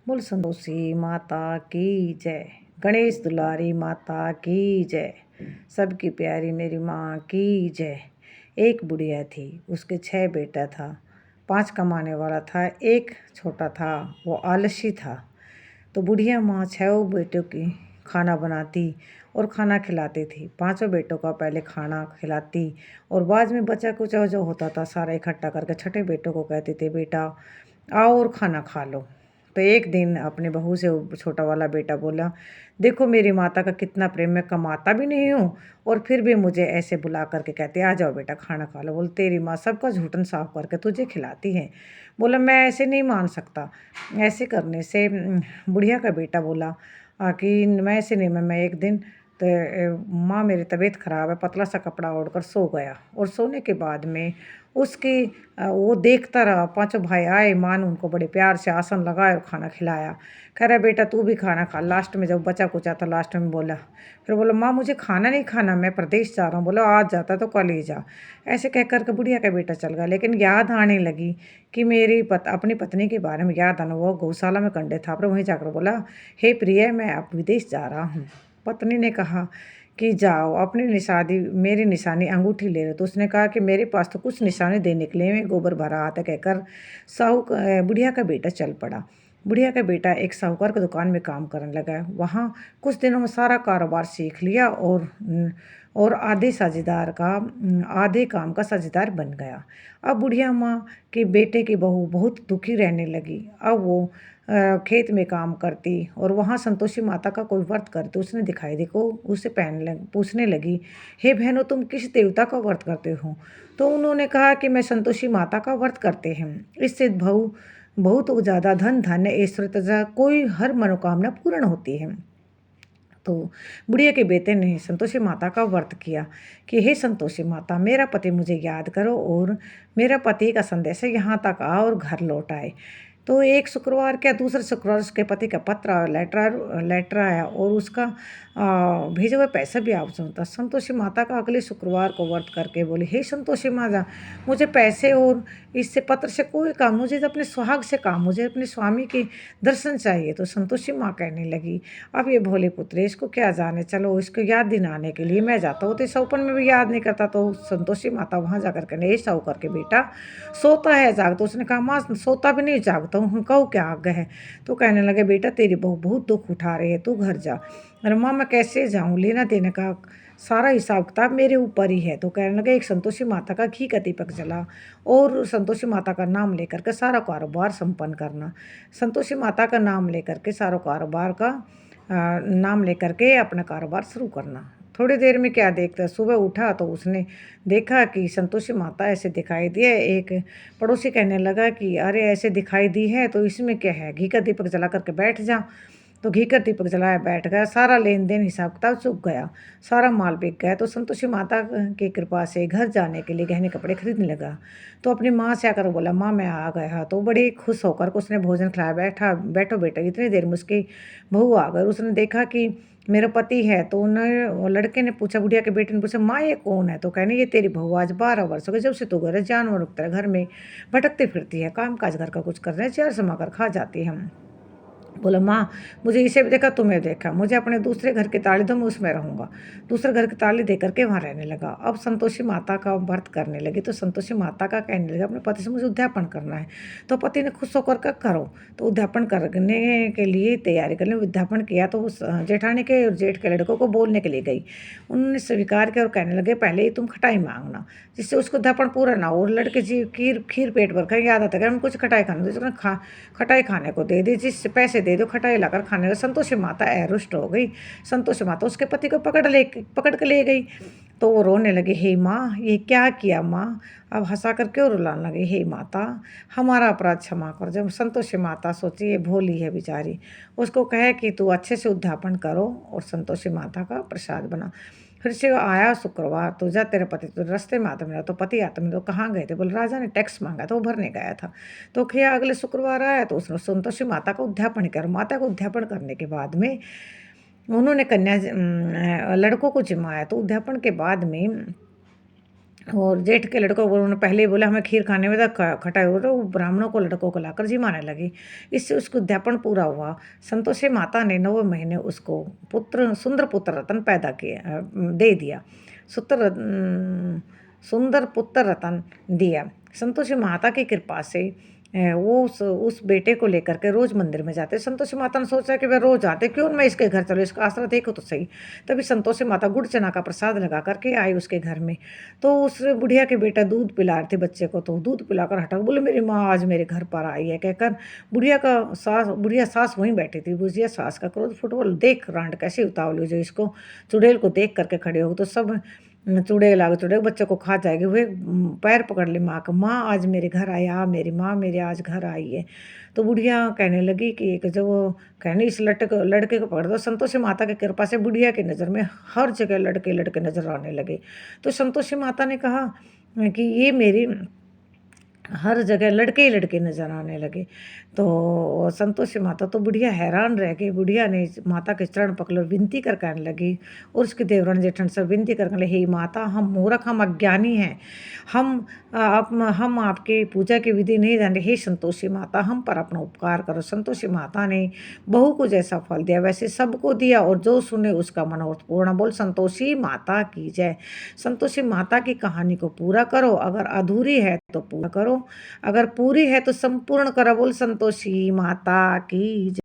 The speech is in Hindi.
बोल संतोषी माता की जय। गणेश दुलारी माता की जय। सबकी प्यारी मेरी माँ की जय। एक बुढ़िया थी, उसके 6 बेटा था। 5 कमाने वाला था, एक छोटा था, वो आलसी था। तो बुढ़िया माँ 6 बेटों की खाना बनाती और खाना खिलाती थी। 5 बेटों का पहले खाना खिलाती और बाद में बचा कुचा जो होता था सारा इकट्ठा करके छठे बेटों को कहते थे, बेटा आओ और खाना खा लो। तो एक दिन अपने बहू से वो छोटा वाला बेटा बोला, देखो मेरी माता का कितना प्रेम, मैं कमाता भी नहीं हूँ और फिर भी मुझे ऐसे बुला करके कहते आ जाओ बेटा खाना खा लो। बोल तेरी माँ सबका झूठन साफ करके तुझे खिलाती है। बोला मैं ऐसे नहीं मान सकता। ऐसे करने से बुढ़िया का बेटा बोला कि मैं ऐसे नहीं, मैं एक दिन तो माँ मेरी तबीयत ख़राब है, पतला सा कपड़ा ओढ़कर सो गया और सोने के बाद में उसकी वो देखता रहा। 5 भाई आए, माँ ने उनको बड़े प्यार से आसन लगाया और खाना खिलाया। कह रहा बेटा तू भी खाना खा। लास्ट में जब बचा कुचा था लास्ट में बोला, फिर बोला माँ मुझे खाना नहीं खाना, मैं प्रदेश जा रहा हूँ। बोला आज जाता तो कल ही जा। ऐसे कह कर के बुढ़िया का बेटा चल गया। लेकिन याद आने लगी कि अपनी पत्नी के बारे में याद आना, वो गौशाला में कंडे था। पर वहीं जाकर बोला, हे प्रिय मैं अब विदेश जा रहा हूँ। पत्नी ने कहा कि जाओ अपनी निशानी, मेरी निशानी अंगूठी ले लो। तो उसने कहा कि मेरे पास तो कुछ निशाने देने के लिए मैं गोबर भरा हाथ है, कहकर बुढ़िया का बेटा चल पड़ा। बुढ़िया का बेटा एक साहूकार की दुकान में काम करने लगा। वहाँ कुछ दिनों में सारा कारोबार सीख लिया और आधे काम का साझेदार बन गया। अब बुढ़िया माँ के बेटे की बहू बहुत दुखी रहने लगी। अब वो खेत में काम करती और वहाँ संतोषी माता का कोई व्रत करती। उसने दिखाई देखो उसे पूछने लगी, हे बहनों तुम किस देवता का व्रत करते हो? तो उन्होंने कहा कि मैं संतोषी माता का व्रत करते हैं। इससे बहुत ज़्यादा धन धान्य ऐश्वर्य तथा कोई हर मनोकामना पूर्ण होती है। तो बुढ़िया के बेटे ने संतोषी माता का व्रत किया कि हे संतोषी माता मेरा पति मुझे याद करो और मेरा पति का संदेश यहाँ तक आ और घर लौट आए। तो एक शुक्रवार क्या दूसरे शुक्रवार उसके पति का लेटर आया और उसका भेजे हुए पैसा भी आवश्यक था। संतोषी माता का अगले शुक्रवार को व्रत करके बोली, हे संतोषी माता मुझे पैसे और इससे पत्र से कोई काम, मुझे तो अपने सुहाग से काम, मुझे अपने स्वामी के दर्शन चाहिए। तो संतोषी माँ कहने लगी, अब ये भोले पुत्र इसको क्या जाने, चलो इसको याद दिलाने के लिए मैं जाता हूँ। तो सौपन में भी याद नहीं करता। तो संतोषी माता वहाँ जाकर कहने, ये साहू करके बेटा सोता है जागता? उसने कहा माँ सोता भी नहीं जागता हूँ, कहूँ क्या आज्ञा है? तो कहने लगे बेटा तेरी बहू बहुत दुख उठा रही है, तू घर जा। अरे माँ मैं कैसे जाऊँ, लेना देने का सारा हिसाब किताब मेरे ऊपर ही है। तो कहने लगे एक संतोषी माता का घी का दीपक जला और संतोषी माता का नाम लेकर के सारा कारोबार संपन्न करना। संतोषी माता का नाम लेकर के सारा कारोबार का नाम लेकर के अपना कारोबार शुरू करना। थोड़ी देर में क्या देखता, सुबह उठा तो उसने देखा कि संतोषी माता ऐसे दिखाई दी है। एक पड़ोसी कहने लगा कि अरे ऐसे दिखाई दी है तो इसमें क्या है, घी का दीपक जला करके बैठ जा। तो घी का दीपक जलाया, बैठ गया। सारा लेन देन हिसाब किताब चुक गया, सारा माल बिक गया। तो संतोषी माता की कृपा से घर जाने के लिए गहने कपड़े खरीदने लगा। तो अपनी माँ से आकर बोला, माँ मैं आ गया। तो बड़ी खुश होकर के उसने भोजन खिलाया। बैठो बेटा। इतनी देर में उसकी बहू आ गई। उसने देखा कि मेरा पति है। तो उन्हें लड़के ने पूछा, बुढ़िया के बेटे ने पूछा, माँ ये कौन है? तो कहने ये तेरी बहू, आज 12 वर्ष हो गए जब से तू घर जानवर रुकता है, घर में भटकती फिरती है, काम काज घर का कुछ कर रहे हैं, चेयर समा कर खा जाती है। हम बोला माँ मुझे इसे भी देखा तुम्हें देखा, मुझे अपने दूसरे घर की ताली दो, मैं उसमें रहूँगा। दूसरे घर की ताली दे करके वहाँ रहने लगा। अब संतोषी माता का व्रत करने लगी। तो संतोषी माता का कहने लगा अपने पति से मुझे उद्यापन करना है। तो पति ने खुश होकर के करो। तो उद्यापन करने के लिए तैयारी कर ली। उद्यापन किया तो उस जेठानी के और जेठ के लड़कों को बोलने के लिए गई। उन्होंने स्वीकार किया और कहने लगे पहले ही तुम खटाई मांगना जिससे उसको उद्यापन पूरा ना हो। और लड़के जी खीर खीर पेट भर कर याद आता है हम कुछ खटाई खाना, तो खटाई खाने को दे दी, जिससे पैसे दे दो खटाई लाकर खाने का। संतोषी माता रुष्ट हो गई। संतोषी माता उसके पति को पकड़ के ले गई। तो वो रोने लगे, हे माँ ये क्या किया माँ? अब हंसा कर क्यों रुलाने लगे, हे माता हमारा अपराध क्षमा कर। जब संतोषी माता सोची ये भोली है बेचारी, उसको कहे कि तू अच्छे से उद्यापन करो और संतोषी माता का प्रसाद बना। फिर से आया शुक्रवार, तो जा तेरे पति तो रास्ते में आता मिला। तो पति आता मिला, तो कहाँ गए थे? बोले राजा ने टैक्स मांगा था वो भरने गया था। तो खिया अगले शुक्रवार आया तो उसने संतोषी माता का उद्यापन किया। माता का उद्यापन करने के बाद में उन्होंने लड़कों को जिमाया। तो उद्यापन के बाद में और जेठ के लड़कों को उन्होंने पहले ही बोला हमें खीर खाने में, तो खटाई हो रहा वो ब्राह्मणों को लड़कों को लाकर जिमाने लगी। इससे उसको उद्यापन पूरा हुआ। संतोषी माता ने 9वें महीने उसको पुत्र सुंदर पुत्र रतन पैदा किया, दे दिया। सुंदर पुत्र रतन दिया। संतोषी माता की कृपा से वो उस बेटे को लेकर के रोज मंदिर में जाते। संतोषी माता ने सोचा कि वह रोज आते, क्यों मैं इसके घर चलो, इसका आसरा देखो तो सही। तभी संतोषी माता गुड़ चना का प्रसाद लगा करके आई उसके घर में। तो उस बुढ़िया के बेटा दूध पिला रहे थे बच्चे को, तो दूध पिलाकर हटा बोले मेरी माँ आज मेरे घर पर आई है कहकर बुढ़िया सास वहीं बैठी थी। बुढ़िया सास का क्रोध फुटबॉल देख रांड कैसे उतावली हो जो इसको चुड़ैल को देख करके खड़े हो, तो सब चुड़ैल आ गए, चुड़ैल बच्चे को खा जाएगी। वे पैर पकड़ ले माँ का, माँ आज मेरे घर आया, मेरी माँ मेरे आज घर आई है। तो बुढ़िया कहने लगी कि एक जब वो कहने इस लड़के को पकड़ दो। संतोषी माता की कृपा से बुढ़िया की नज़र में हर जगह लड़के लड़के नजर आने लगे। तो संतोषी माता ने कहा कि ये मेरी हर जगह लड़के ही लड़के नज़र आने लगे। तो संतोषी माता तो बुढ़िया हैरान रह गई। बुढ़िया ने माता के चरण पकड़ विनती कर कहने लगी, और उसकी देवरानी जेठन से विनती करने लगी, हे माता हम मूर्ख हम अज्ञानी हैं, हम आपकी पूजा की विधि नहीं जानते। हे संतोषी माता हम पर अपना उपकार करो। संतोषी माता ने बहू को जैसा फल दिया वैसे सबको दिया, और जो सुने उसका मनोरथ पूर्ण। बोल संतोषी माता की जय। संतोषी माता की कहानी को पूरा करो, अगर अधूरी है तो पूरा करो, अगर पूरी है तो संपूर्ण करो। बोल संतोषी माता की जय।